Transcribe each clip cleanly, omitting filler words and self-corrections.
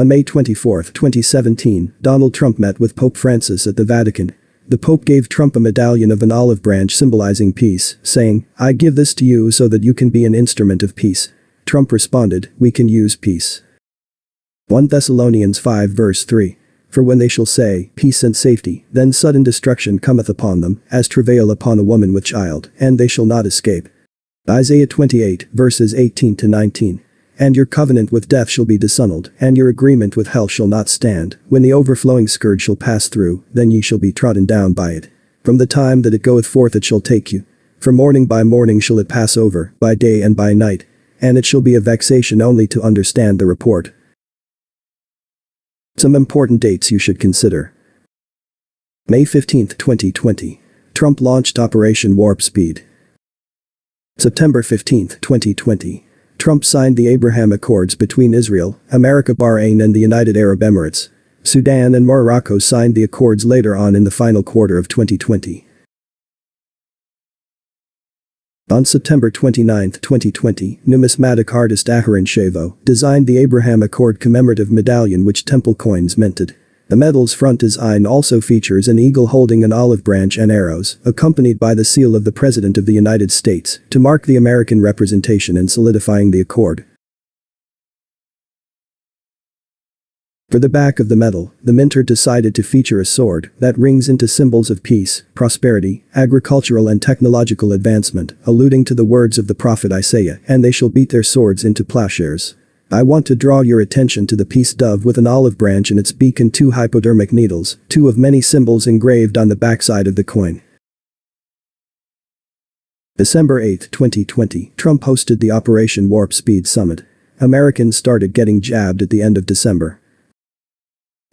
On May 24, 2017, Donald Trump met with Pope Francis at the Vatican. The Pope gave Trump a medallion of an olive branch symbolizing peace, saying, "I give this to you so that you can be an instrument of peace." Trump responded, "We can use peace." 1 Thessalonians 5 verse 3. For when they shall say, peace and safety, then sudden destruction cometh upon them, as travail upon a woman with child, and they shall not escape. Isaiah 28 verses 18 to 19. And your covenant with death shall be disannulled, and your agreement with hell shall not stand. When the overflowing scourge shall pass through, then ye shall be trodden down by it. From the time that it goeth forth it shall take you. For morning by morning shall it pass over, by day and by night. And it shall be a vexation only to understand the report. Some important dates you should consider. May 15, 2020. Trump launched Operation Warp Speed. September 15, 2020. Trump signed the Abraham Accords between Israel, America, Bahrain and the United Arab Emirates. Sudan and Morocco signed the accords later on in the final quarter of 2020. On September 29, 2020, numismatic artist Aharon Shavo designed the Abraham Accord commemorative medallion which Temple Coins minted. The medal's front design also features an eagle holding an olive branch and arrows, accompanied by the seal of the President of the United States, to mark the American representation in solidifying the accord. For the back of the medal, the minter decided to feature a sword that rings into symbols of peace, prosperity, agricultural and technological advancement, alluding to the words of the prophet Isaiah, and they shall beat their swords into plowshares. I want to draw your attention to the peace dove with an olive branch in its beak and 2 hypodermic needles, 2 of many symbols engraved on the backside of the coin. December 8, 2020, Trump hosted the Operation Warp Speed Summit. Americans started getting jabbed at the end of December.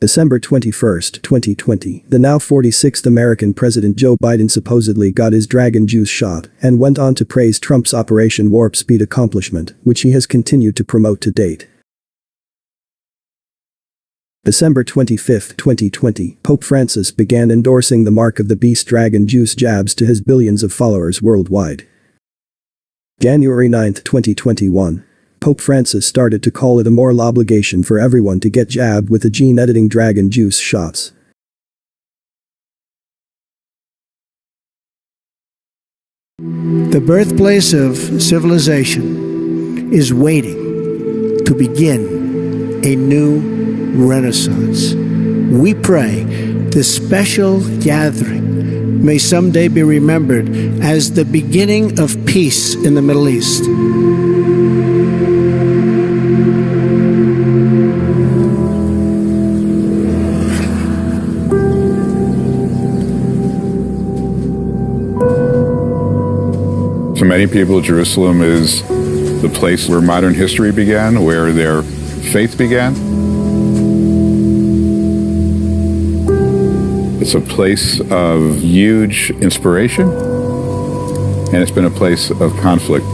December 21, 2020, the now 46th American President Joe Biden supposedly got his dragon juice shot and went on to praise Trump's Operation Warp Speed accomplishment, which he has continued to promote to date. December 25, 2020, Pope Francis began endorsing the mark of the beast dragon juice jabs to his billions of followers worldwide. January 9, 2021. Pope Francis started to call it a moral obligation for everyone to get jabbed with the gene-editing dragon juice shots. The birthplace of civilization is waiting to begin a new renaissance. We pray this special gathering may someday be remembered as the beginning of peace in the Middle East. For many people, Jerusalem is the place where modern history began, where their faith began. It's a place of huge inspiration, and it's been a place of conflict.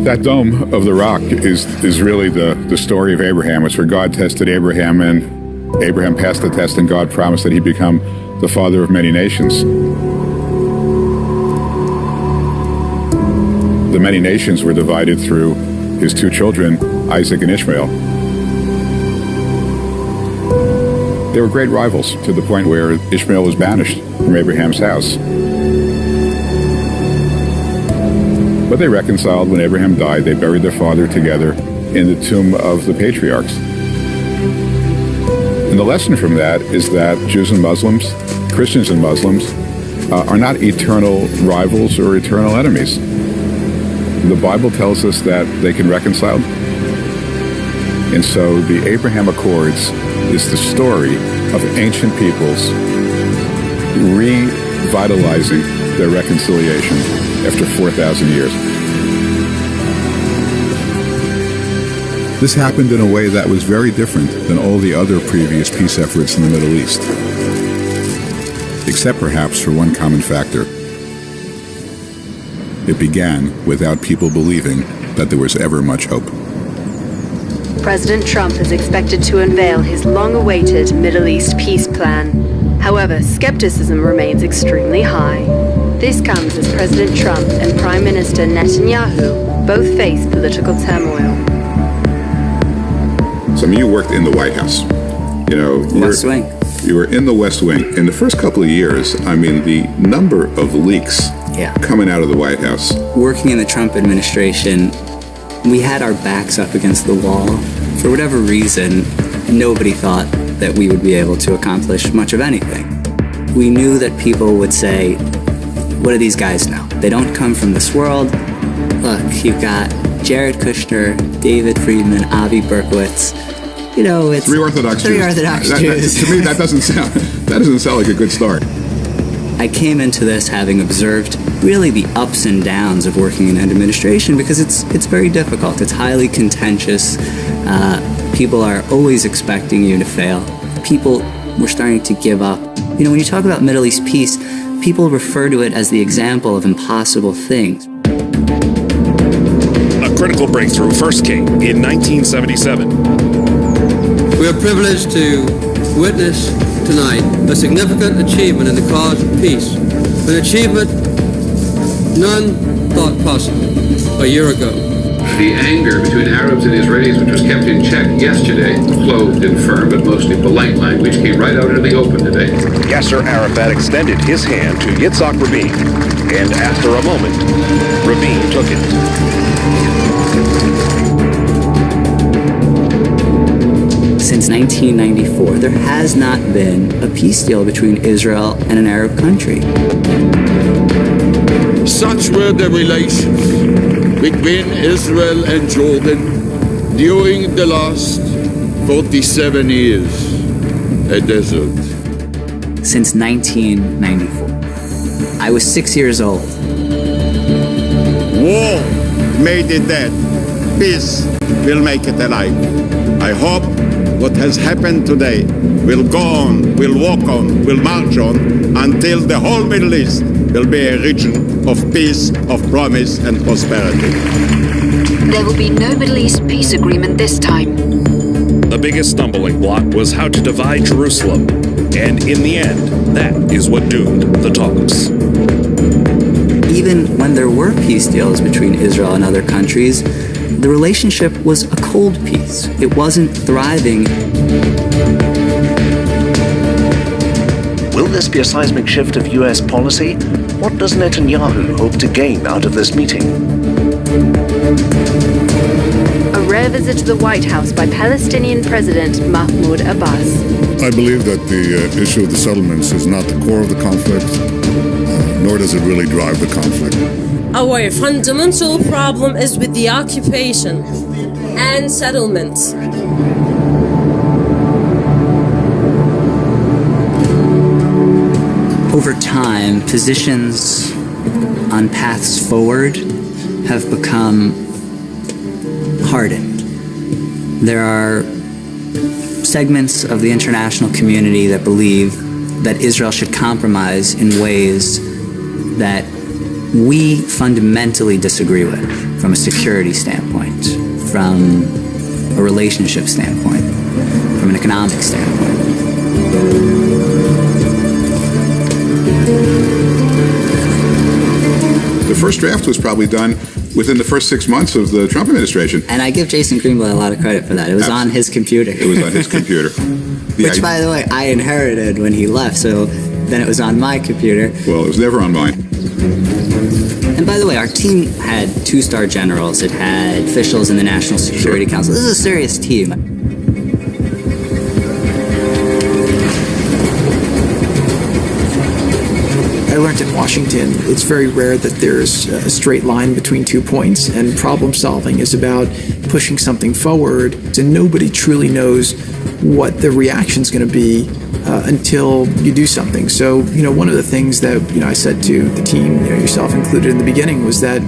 That dome of the rock is really the story of Abraham. It's where God tested Abraham, and Abraham passed the test, and God promised that he'd become the father of many nations. The many nations were divided through his 2 children, Isaac and Ishmael. They were great rivals to the point where Ishmael was banished from Abraham's house. But they reconciled when Abraham died. They buried their father together in the tomb of the patriarchs. And the lesson from that is that Jews and Muslims, Christians and Muslims, are not eternal rivals or eternal enemies. The Bible tells us that they can reconcile. And so the Abraham Accords is the story of ancient peoples revitalizing their reconciliation after 4,000 years. This happened in a way that was very different than all the other previous peace efforts in the Middle East, except perhaps for one common factor. It began without people believing that there was ever much hope. President Trump is expected to unveil his long-awaited Middle East peace plan. However, skepticism remains extremely high. This comes as President Trump and Prime Minister Netanyahu both face political turmoil. Some of you worked in the White House. You know, West Wing. You were in the West Wing. In the first couple of years, I mean, the number of leaks coming out of the White House. Working in the Trump administration, we had our backs up against the wall. For whatever reason, nobody thought that we would be able to accomplish much of anything. We knew that people would say, what do these guys know? They don't come from this world. Look, you've got Jared Kushner, David Friedman, Avi Berkovitz. You know, it's Three Orthodox Jews. To me, that doesn't sound like a good start. I came into this having observed really the ups and downs of working in an administration because it's very difficult. It's highly contentious. People are always expecting you to fail. People were starting to give up. You know, when you talk about Middle East peace, people refer to it as the example of impossible things. A critical breakthrough first came in 1977. We are privileged to witness tonight a significant achievement in the cause of peace, an achievement none thought possible a year ago. The anger between Arabs and Israelis, which was kept in check yesterday, clothed in firm but mostly polite language, came right out into the open today. Yasser Arafat extended his hand to Yitzhak Rabin, and after a moment, Rabin took it. Since 1994, there has not been a peace deal between Israel and an Arab country. Such were the relations between Israel and Jordan during the last 47 years, a desert. Since 1994. I was 6 years old. War made it dead. Peace will make it alive. I hope what has happened today will go on, will walk on, will march on until the whole Middle East will be a region of peace, of promise and prosperity. There will be no Middle East peace agreement this time. The biggest stumbling block was how to divide Jerusalem, and in the end, that is what doomed the talks. Even when there were peace deals between Israel and other countries, the relationship was a cold peace. It wasn't thriving. Will this be a seismic shift of U.S. policy? What does Netanyahu hope to gain out of this meeting? A rare visit to the White House by Palestinian President Mahmoud Abbas. I believe that the issue of the settlements is not the core of the conflict, nor does it really drive the conflict. Our fundamental problem is with the occupation and settlements. Over time, positions on paths forward have become hardened. There are segments of the international community that believe that Israel should compromise in ways that we fundamentally disagree with from a security standpoint, from a relationship standpoint, from an economic standpoint. The first draft was probably done within the first 6 months of the Trump administration. And I give Jason Greenblatt a lot of credit for that. It was on his computer. It was on his computer. Which, by the way, I inherited when he left, so then it was on my computer. Well, it was never on mine. And by the way, our team had 2-star generals. It had officials in the National Security Council. This is a serious team. I learned in Washington, it's very rare that there's a straight line between 2 points, and problem solving is about pushing something forward, and nobody truly knows what the reaction's going to be until you do something. So, one of the things that, I said to the team, yourself included in the beginning, was that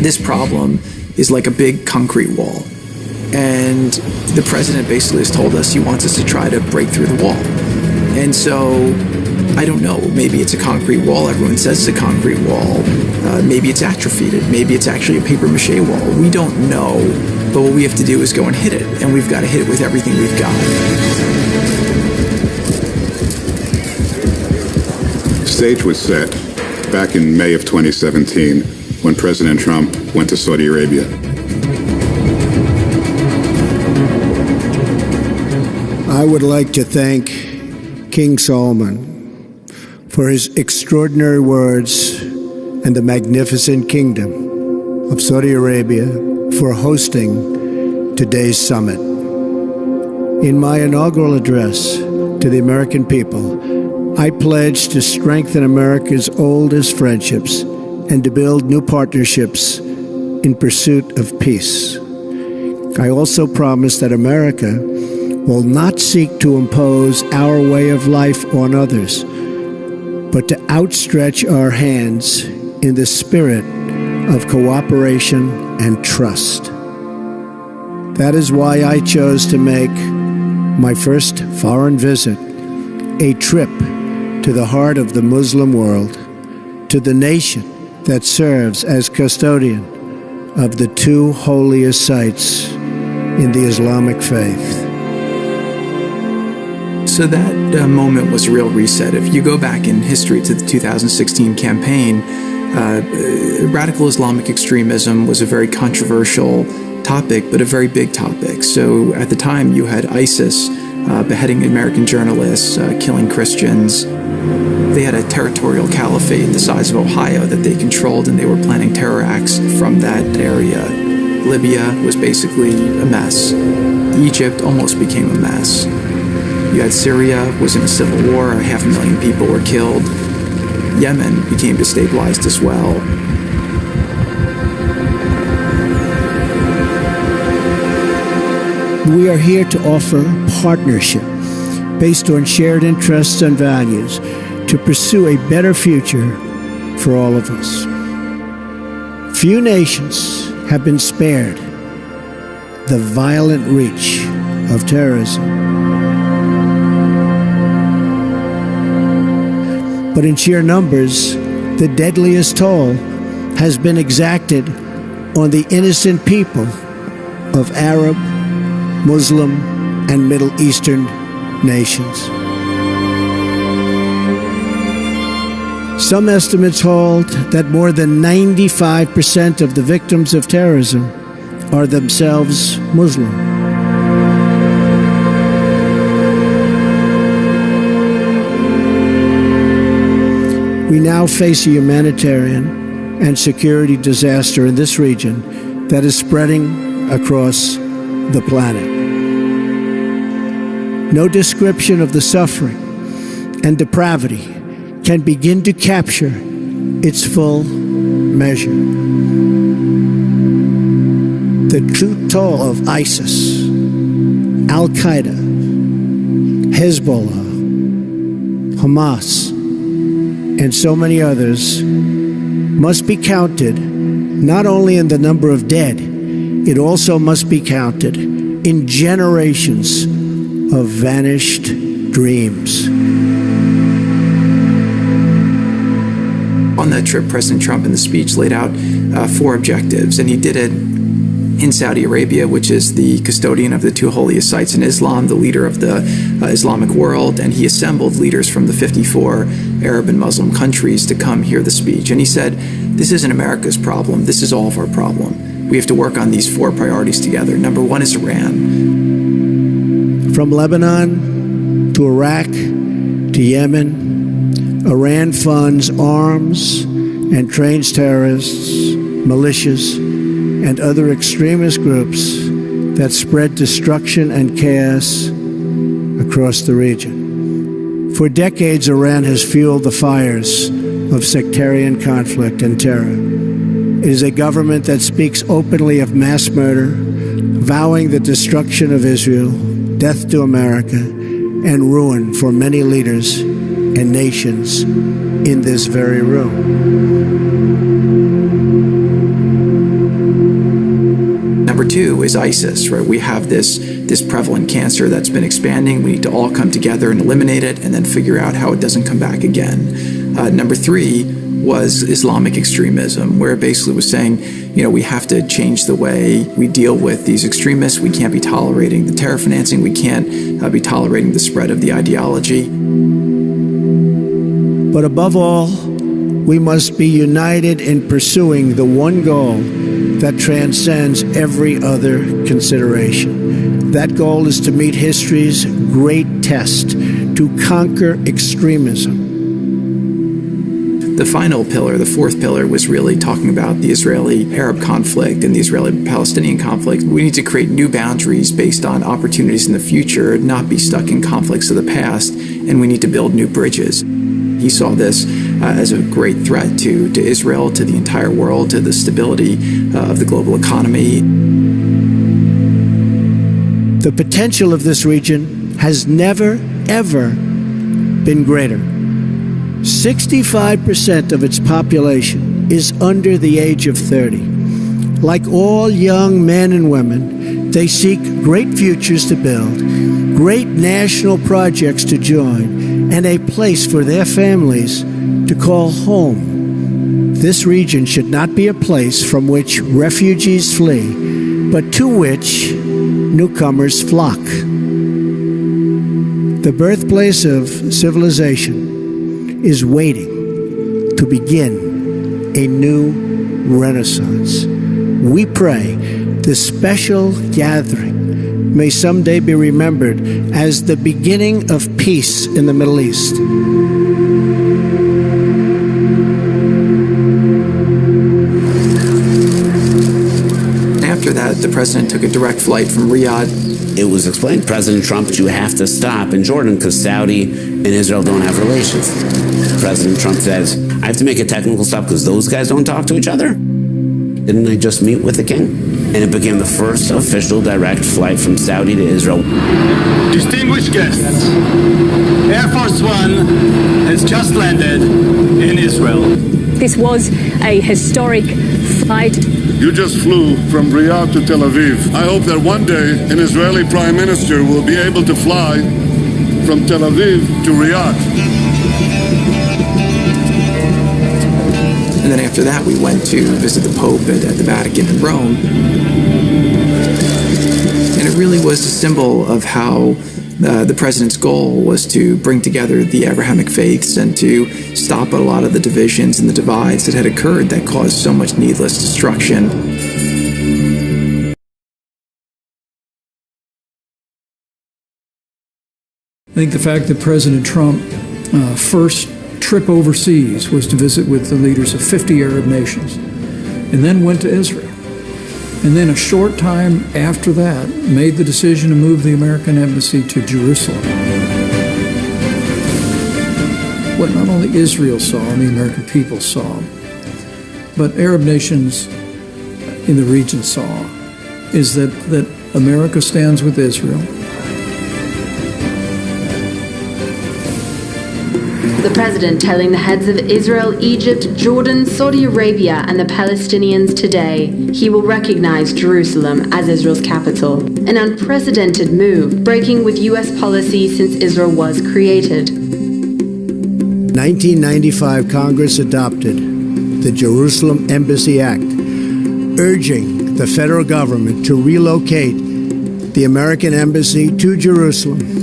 this problem is like a big concrete wall. And the president basically has told us he wants us to try to break through the wall. And so, I don't know, maybe it's a concrete wall. Everyone says it's a concrete wall. Maybe it's atrophied. Maybe it's actually a paper mache wall. We don't know. But what we have to do is go and hit it. And we've got to hit it with everything we've got. The stage was set back in May of 2017 when President Trump went to Saudi Arabia. I would like to thank King Solomon for his extraordinary words and the magnificent kingdom of Saudi Arabia for hosting today's summit. In my inaugural address to the American people, I pledge to strengthen America's oldest friendships and to build new partnerships in pursuit of peace. I also promise that America will not seek to impose our way of life on others, but to outstretch our hands in the spirit of cooperation and trust. That is why I chose to make my first foreign visit a trip to the heart of the Muslim world, to the nation that serves as custodian of the two holiest sites in the Islamic faith. So that moment was a real reset. If you go back in history to the 2016 campaign, radical Islamic extremism was a very controversial topic, but a very big topic. So at the time, you had ISIS beheading American journalists, killing Christians. They had a territorial caliphate the size of Ohio that they controlled, and they were planning terror acts from that area. Libya was basically a mess. Egypt almost became a mess. You had Syria was in a civil war, 500,000 people were killed. Yemen became destabilized as well. We are here to offer partnership based on shared interests and values to pursue a better future for all of us. Few nations have been spared the violent reach of terrorism. But in sheer numbers, the deadliest toll has been exacted on the innocent people of Arab, Muslim, and Middle Eastern nations. Some estimates hold that more than 95% of the victims of terrorism are themselves Muslim. We now face a humanitarian and security disaster in this region that is spreading across the planet. No description of the suffering and depravity can begin to capture its full measure. The true toll of ISIS, Al-Qaeda, Hezbollah, Hamas, and so many others must be counted not only in the number of dead, it also must be counted in generations of vanished dreams. On that trip, President Trump in the speech laid out 4 objectives, and he did it in Saudi Arabia, which is the custodian of the two holiest sites in Islam, the leader of the Islamic world, and he assembled leaders from the 54 Arab and Muslim countries to come hear the speech. And he said, this isn't America's problem, this is all of our problem. We have to work on these 4 priorities together. Number 1 is Iran. From Lebanon to Iraq to Yemen, Iran funds arms and trains terrorists, militias, and other extremist groups that spread destruction and chaos across the region. For decades, Iran has fueled the fires of sectarian conflict and terror. It is a government that speaks openly of mass murder, vowing the destruction of Israel, death to America, and ruin for many leaders and nations in this very room. Number 2 is ISIS, right? We have this prevalent cancer that's been expanding. We need to all come together and eliminate it and then figure out how it doesn't come back again. Number 3 was Islamic extremism, where it basically was saying, we have to change the way we deal with these extremists. We can't be tolerating the terror financing. We can't be tolerating the spread of the ideology. But above all, we must be united in pursuing the one goal that transcends every other consideration. That goal is to meet history's great test, to conquer extremism. The final pillar, the fourth pillar, was really talking about the Israeli-Arab conflict and the Israeli-Palestinian conflict. We need to create new boundaries based on opportunities in the future, not be stuck in conflicts of the past, and we need to build new bridges. He saw this as a great threat to Israel, to the entire world, to the stability of the global economy. The potential of this region has never, ever been greater. 65% of its population is under the age of 30. Like all young men and women, they seek great futures to build, great national projects to join, and a place for their families to call home. This region should not be a place from which refugees flee, but to which newcomers flock. The birthplace of civilization is waiting to begin a new renaissance. We pray this special gathering may someday be remembered as the beginning of peace in the Middle East. After that, the president took a direct flight from Riyadh. It was explained, President Trump, you have to stop in Jordan because Saudi and Israel don't have relations. President Trump says, I have to make a technical stop because those guys don't talk to each other? Didn't I just meet with the king? And it became the first official direct flight from Saudi to Israel. Distinguished guests, Air Force One has just landed in Israel. This was a historic flight. You just flew from Riyadh to Tel Aviv. I hope that one day an Israeli prime minister will be able to fly from Tel Aviv to Riyadh. And then after that, we went to visit the Pope at the Vatican in Rome. And it really was a symbol of how the president's goal was to bring together the Abrahamic faiths and to stop a lot of the divisions and the divides that had occurred that caused so much needless destruction. I think the fact that President Trump first trip overseas was to visit with the leaders of 50 Arab nations and then went to Israel. And then a short time after that, made the decision to move the American embassy to Jerusalem. What not only Israel saw and the American people saw, but Arab nations in the region saw, is that America stands with Israel. The president telling the heads of Israel, Egypt, Jordan, Saudi Arabia, and the Palestinians today he will recognize Jerusalem as Israel's capital. An unprecedented move, breaking with U.S. policy since Israel was created. 1995, Congress adopted the Jerusalem Embassy Act, urging the federal government to relocate the American embassy to Jerusalem.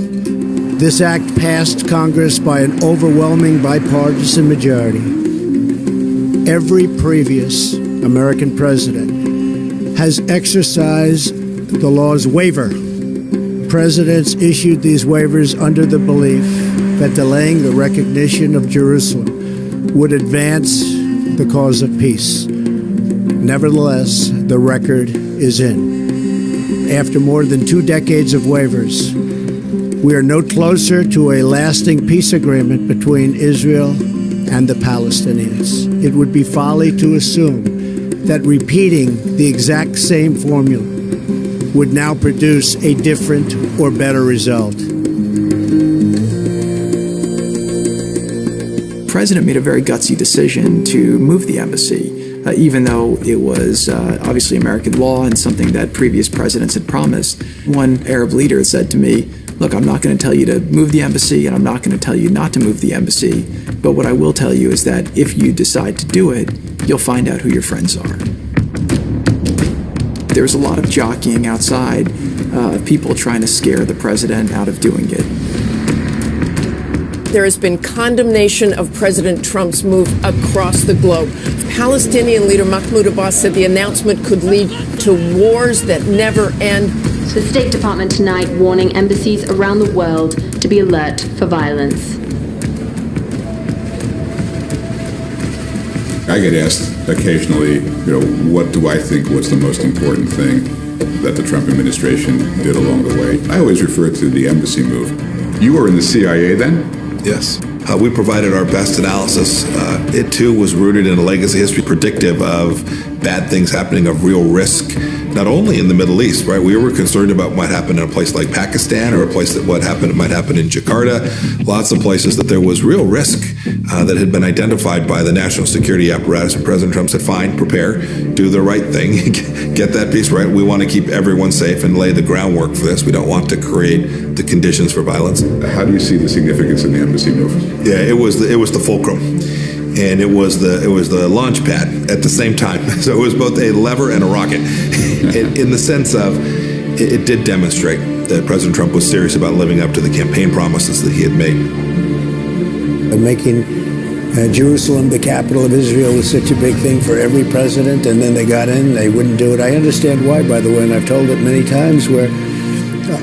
This act passed Congress by an overwhelming bipartisan majority. Every previous American president has exercised the law's waiver. Presidents issued these waivers under the belief that delaying the recognition of Jerusalem would advance the cause of peace. Nevertheless, the record is in. After more than 2 decades of waivers, we are no closer to a lasting peace agreement between Israel and the Palestinians. It would be folly to assume that repeating the exact same formula would now produce a different or better result. The president made a very gutsy decision to move the embassy, even though it was obviously American law and something that previous presidents had promised. One Arab leader said to me, look, I'm not going to tell you to move the embassy, and I'm not going to tell you not to move the embassy. But what I will tell you is that if you decide to do it, you'll find out who your friends are. There's a lot of jockeying outside of people trying to scare the president out of doing it. there has been condemnation of President Trump's move across the globe. Palestinian leader Mahmoud Abbas said the announcement could lead to wars that never end. The State Department tonight warning embassies around the world to be alert for violence. I get asked occasionally, what do I think was the most important thing that the Trump administration did along the way? I always refer to the embassy move. You were in the CIA then? Yes. We provided our best analysis. It too was rooted in a legacy history predictive of bad things happening, of real risk, not only in the Middle East, right? We were concerned about what might happen in a place like Pakistan, or a place that might happen in Jakarta. Lots of places that there was real risk that had been identified by the national security apparatus. And President Trump said, fine, prepare, do the right thing, get that piece right. We want to keep everyone safe and lay the groundwork for this. We don't want to create the conditions for violence. How do you see the significance of the embassy move? Yeah, it was the fulcrum, and it was the launch pad at the same time. So it was both a lever and a rocket, in the sense of it did demonstrate that President Trump was serious about living up to the campaign promises that he had made. Making Jerusalem the capital of Israel was such a big thing for every president, and then they got in, they wouldn't do it. I understand why, by the way, and I've told it many times,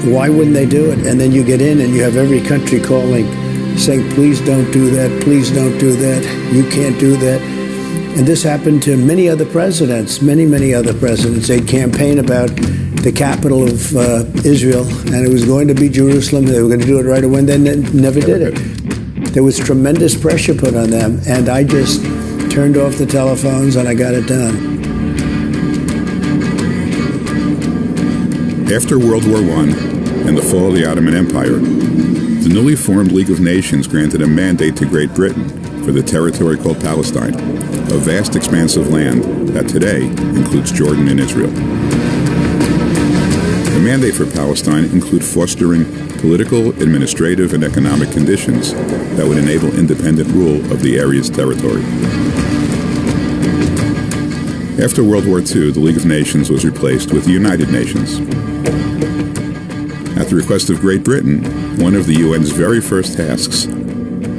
why wouldn't they do it? And then you get in and you have every country calling, saying, please don't do that, please don't do that, you can't do that. And this happened to many other presidents, many other presidents. They'd campaign about the capital of Israel, and it was going to be Jerusalem. They were going to do it right away, and then they never did it. There was tremendous pressure put on them, and I just turned off the telephones and I got it done. After World War I and the fall of the Ottoman Empire, the newly formed League of Nations granted a mandate to Great Britain for the territory called Palestine, a vast expanse of land that today includes Jordan and Israel. The mandate for Palestine included fostering political, administrative, and economic conditions that would enable independent rule of the area's territory. After World War II, the League of Nations was replaced with the United Nations. At the request of Great Britain, one of the UN's very first tasks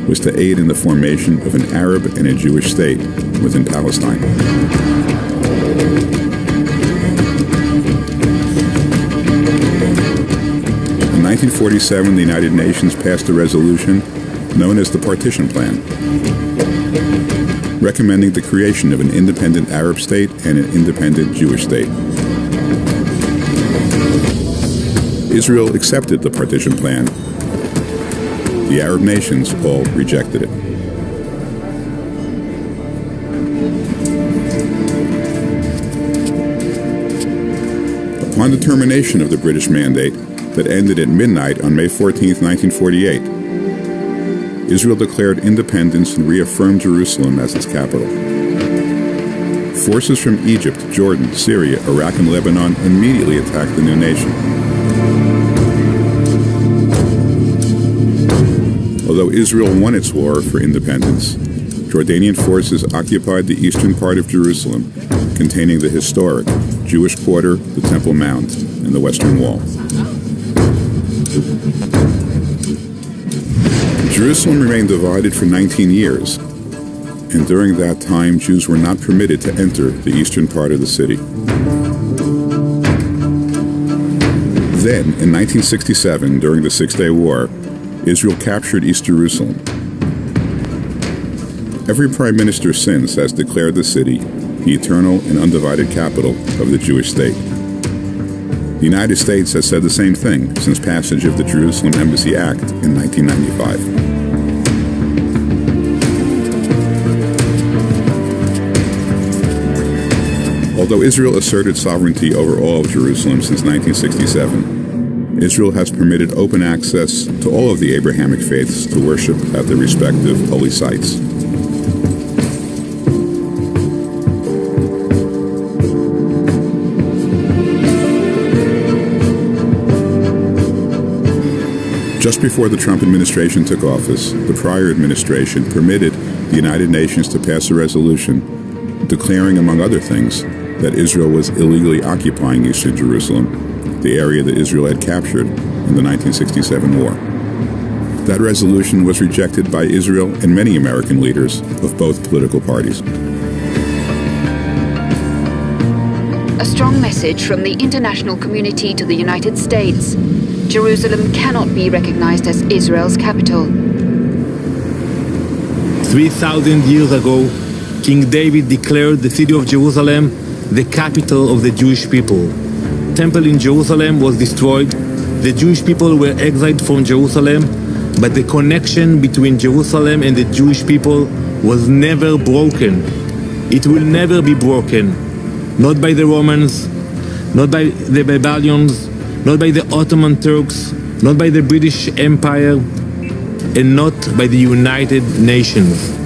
was to aid in the formation of an Arab and a Jewish state within Palestine. In 1947, the United Nations passed a resolution known as the Partition Plan, recommending the creation of an independent Arab state and an independent Jewish state. Israel accepted the Partition Plan. The Arab nations all rejected it. Upon the termination of the British mandate that ended at midnight on May 14, 1948, Israel declared independence and reaffirmed Jerusalem as its capital. Forces from Egypt, Jordan, Syria, Iraq, and Lebanon immediately attacked the new nation. Although Israel won its war for independence, Jordanian forces occupied the eastern part of Jerusalem, containing the historic Jewish Quarter, the Temple Mount, and the Western Wall. Jerusalem remained divided for 19 years, and during that time, Jews were not permitted to enter the eastern part of the city. Then, in 1967, during the Six-Day War, Israel captured East Jerusalem. Every prime minister since has declared the city the eternal and undivided capital of the Jewish state. The United States has said the same thing since passage of the Jerusalem Embassy Act in 1995. Although Israel asserted sovereignty over all of Jerusalem since 1967, Israel has permitted open access to all of the Abrahamic faiths to worship at their respective holy sites. Just before the Trump administration took office, the prior administration permitted the United Nations to pass a resolution declaring, among other things, that Israel was illegally occupying eastern Jerusalem, the area that Israel had captured in the 1967 war. That resolution was rejected by Israel and many American leaders of both political parties. A strong message from the international community to the United States. Jerusalem cannot be recognized as Israel's capital. 3,000 years ago, King David declared the city of Jerusalem the capital of the Jewish people. The temple in Jerusalem was destroyed. The Jewish people were exiled from Jerusalem, but the connection between Jerusalem and the Jewish people was never broken. It will never be broken. Not by the Romans, not by the Babylonians, not by the Ottoman Turks, not by the British Empire, and not by the United Nations.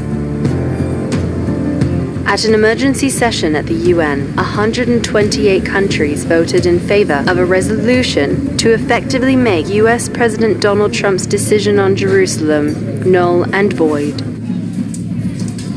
At an emergency session at the UN, 128 countries voted in favor of a resolution to effectively make US President Donald Trump's decision on Jerusalem null and void.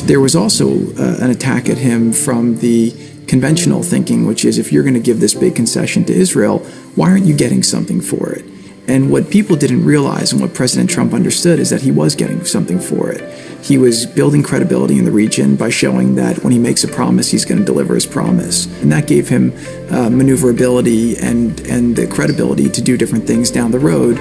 There was also an attack at him from the conventional thinking, which is if you're going to give this big concession to Israel, why aren't you getting something for it? And what people didn't realize and what President Trump understood is that he was getting something for it. He was building credibility in the region by showing that when he makes a promise, he's going to deliver his promise. And that gave him maneuverability and the credibility to do different things down the road.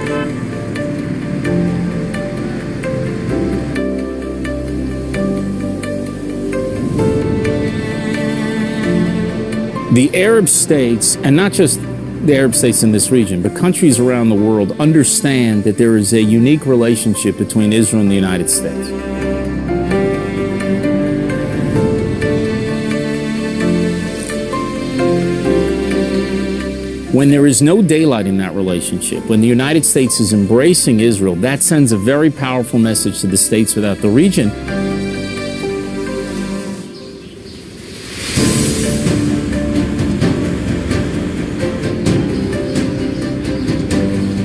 The Arab states, and not just the Arab states in this region, but countries around the world understand that there is a unique relationship between Israel and the United States. When there is no daylight in that relationship, when the United States is embracing Israel, that sends a very powerful message to the states throughout the region.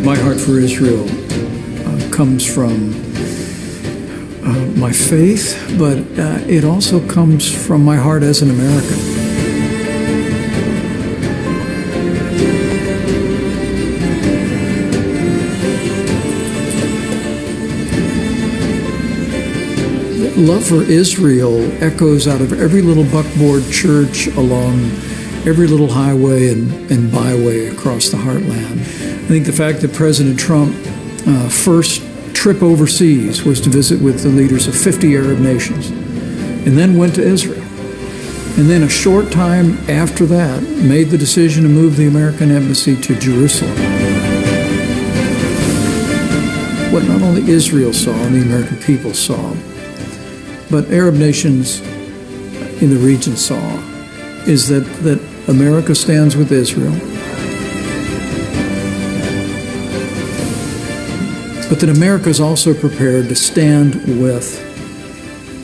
My heart for Israel comes from my faith, but it also comes from my heart as an American. Love for Israel echoes out of every little buckboard church along every little highway and byway across the heartland. I think the fact that President Trump first trip overseas was to visit with the leaders of 50 Arab nations and then went to Israel. And then a short time after that made the decision to move the American embassy to Jerusalem. What not only Israel saw and the American people saw, but Arab nations in the region saw, is that America stands with Israel, but that America is also prepared to stand with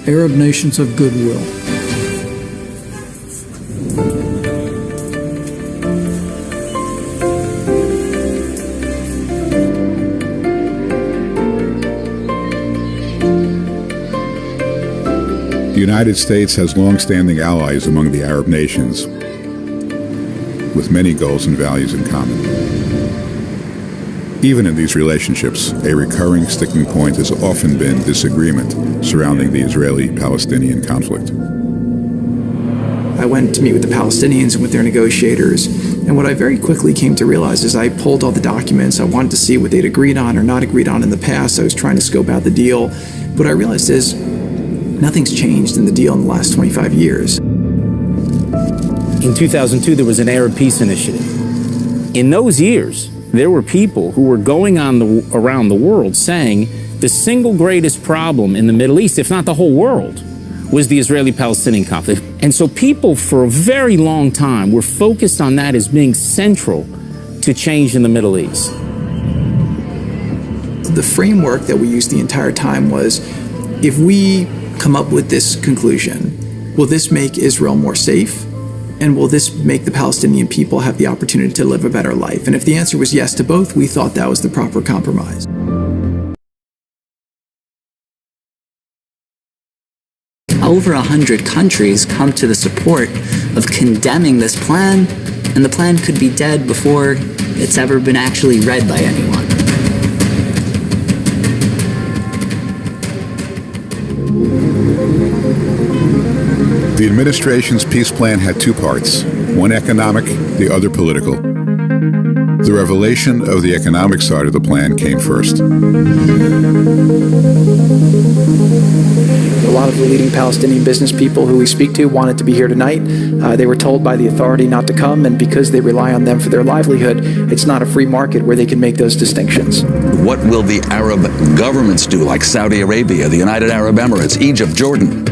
Arab nations of goodwill. The United States has long-standing allies among the Arab nations, with many goals and values in common. Even in these relationships, a recurring sticking point has often been disagreement surrounding the Israeli-Palestinian conflict. I went to meet with the Palestinians and with their negotiators, and what I very quickly came to realize is I pulled all the documents. I wanted to see what they'd agreed on or not agreed on in the past. I was trying to scope out the deal. What I realized is nothing's changed in the deal in the last 25 years. In 2002, there was an Arab Peace Initiative. In those years, there were people who were going on around the world saying the single greatest problem in the Middle East, if not the whole world, was the Israeli-Palestinian conflict. And so people for a very long time were focused on that as being central to change in the Middle East. The framework that we used the entire time was, if we come up with this conclusion, will this make Israel more safe? And will this make the Palestinian people have the opportunity to live a better life? And if the answer was yes to both, we thought that was the proper compromise. Over 100 countries come to the support of condemning this plan, and the plan could be dead before it's ever been actually read by anyone. The administration's peace plan had two parts, one economic, the other political. The revelation of the economic side of the plan came first. A lot of the leading Palestinian business people who we speak to wanted to be here tonight. They were told by the authority not to come, and because they rely on them for their livelihood, it's not a free market where they can make those distinctions. What will the Arab governments do, like Saudi Arabia, the United Arab Emirates, Egypt, Jordan?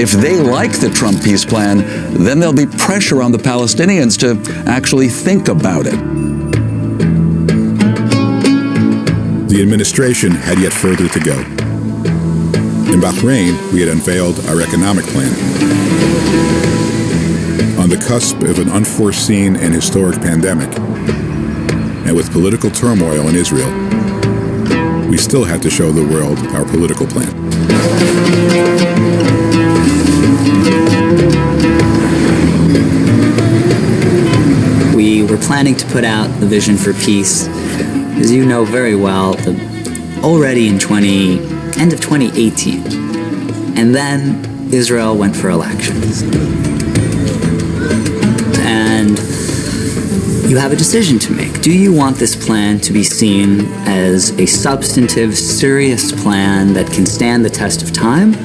If they like the Trump peace plan, then there'll be pressure on the Palestinians to actually think about it. The administration had yet further to go. In Bahrain, we had unveiled our economic plan. On the cusp of an unforeseen and historic pandemic, and with political turmoil in Israel, we still had to show the world our political plan. We were planning to put out the Vision for Peace, as you know very well, already in end of 2018. And then Israel went for elections. And you have a decision to make. Do you want this plan to be seen as a substantive, serious plan that can stand the test of time,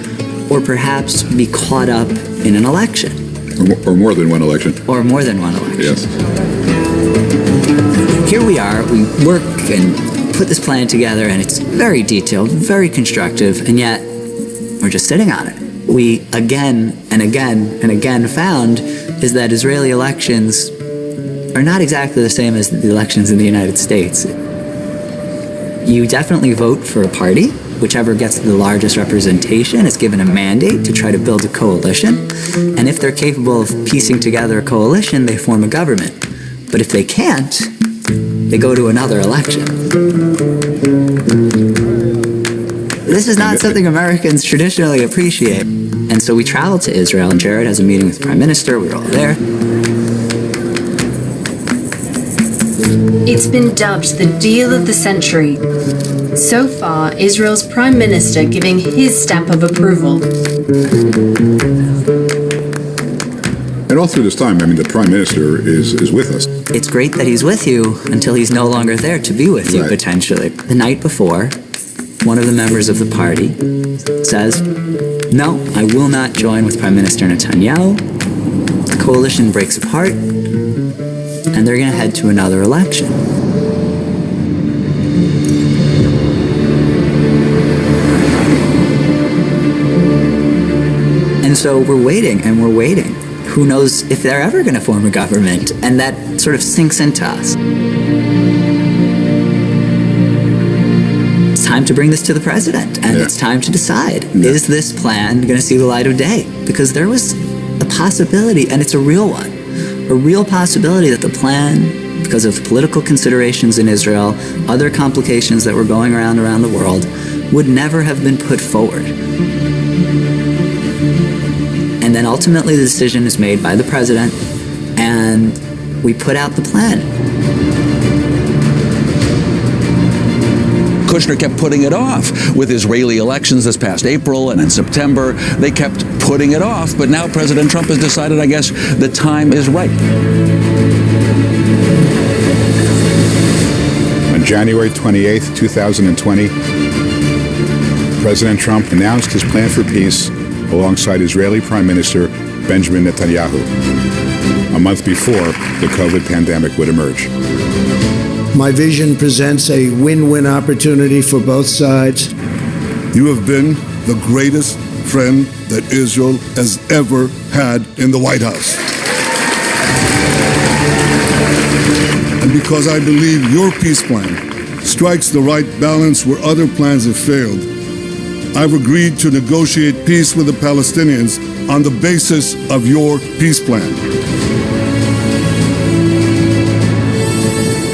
or perhaps be caught up in an election? Or more than one election. Or more than one election. Yes. Here we are, we work and put this plan together, and it's very detailed, very constructive, and yet we're just sitting on it. We again and again and again found is that Israeli elections are not exactly the same as the elections in the United States. You definitely vote for a party. Whichever gets the largest representation is given a mandate to try to build a coalition. And if they're capable of piecing together a coalition, they form a government. But if they can't, they go to another election. This is not something Americans traditionally appreciate. And so we traveled to Israel, and Jared has a meeting with the Prime Minister. We were all there. It's been dubbed the deal of the century. So far, Israel's Prime Minister giving his stamp of approval. And all through this time, the Prime Minister is with us. It's great that he's with you until he's no longer there to be with you, potentially. The night before, one of the members of the party says, no, I will not join with Prime Minister Netanyahu. The coalition breaks apart, and they're going to head to another election. And so we're waiting, and we're waiting. Who knows if they're ever going to form a government? And that sort of sinks into us. It's time to bring this to the president, and it's time to decide, is this plan going to see the light of day? Because there was a possibility, and it's a real one, a real possibility that the plan, because of political considerations in Israel, other complications that were going around the world, would never have been put forward. And then ultimately the decision is made by the president, and we put out the plan. Kushner kept putting it off. With Israeli elections this past April and in September, they kept putting it off. But now President Trump has decided, I guess, the time is right. On January 28th, 2020, President Trump announced his plan for peace alongside Israeli Prime Minister Benjamin Netanyahu, a month before the COVID pandemic would emerge. My vision presents a win-win opportunity for both sides. You have been the greatest friend that Israel has ever had in the White House. And because I believe your peace plan strikes the right balance where other plans have failed, I've agreed to negotiate peace with the Palestinians on the basis of your peace plan.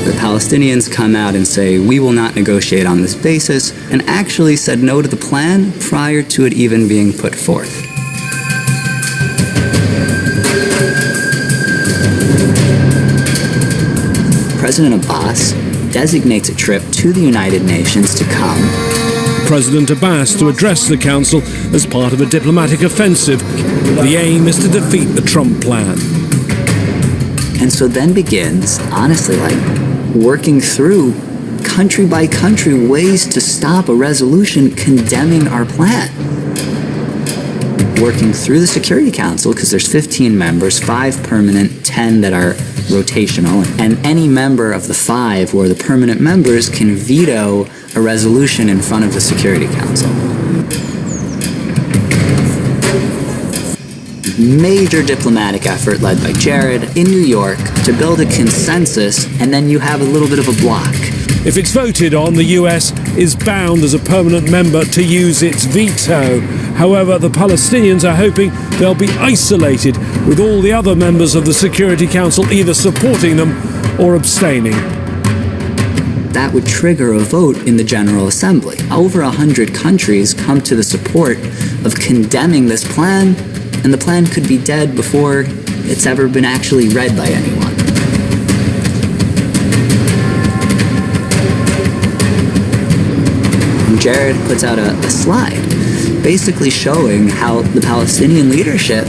The Palestinians come out and say, we will not negotiate on this basis, and actually said no to the plan prior to it even being put forth. President Abbas designates a trip to the United Nations to come, President Abbas to address the council as part of a diplomatic offensive. The aim is to defeat the Trump plan. And so then begins, honestly, like working through country by country ways to stop a resolution condemning our plan. Working through the Security Council, because there's 15 members, 5 permanent, 10 that are rotational, and any member of the 5 who are the permanent members can veto a resolution in front of the Security Council. Major diplomatic effort led by Jared in New York to build a consensus, and then you have a little bit of a block. If it's voted on, the US is bound as a permanent member to use its veto. However, the Palestinians are hoping they'll be isolated, with all the other members of the Security Council either supporting them or abstaining. That would trigger a vote in the General Assembly. Over 100 countries come to the support of condemning this plan, and the plan could be dead before it's ever been actually read by anyone. And Jared puts out a slide basically showing how the Palestinian leadership,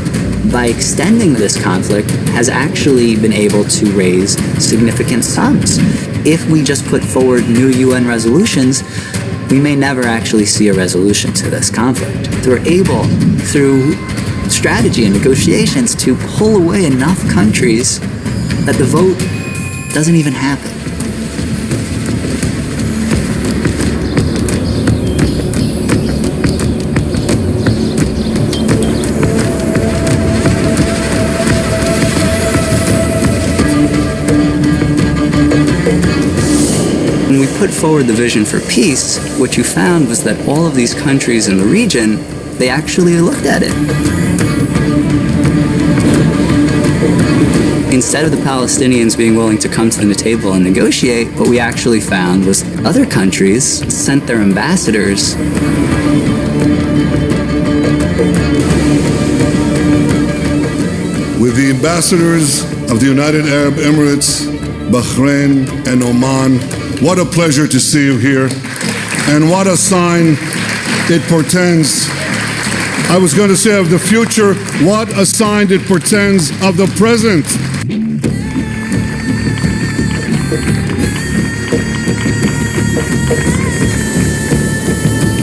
by extending this conflict, has actually been able to raise significant sums. If we just put forward new UN resolutions, we may never actually see a resolution to this conflict. We're able, through strategy and negotiations, to pull away enough countries that the vote doesn't even happen. When we put forward the vision for peace, what you found was that all of these countries in the region, they actually looked at it. Instead of the Palestinians being willing to come to the table and negotiate, what we actually found was other countries sent their ambassadors. With the ambassadors of the United Arab Emirates, Bahrain, and Oman, what a pleasure to see you here, and what a sign it portends. I was going to say of the future, what a sign it portends of the present.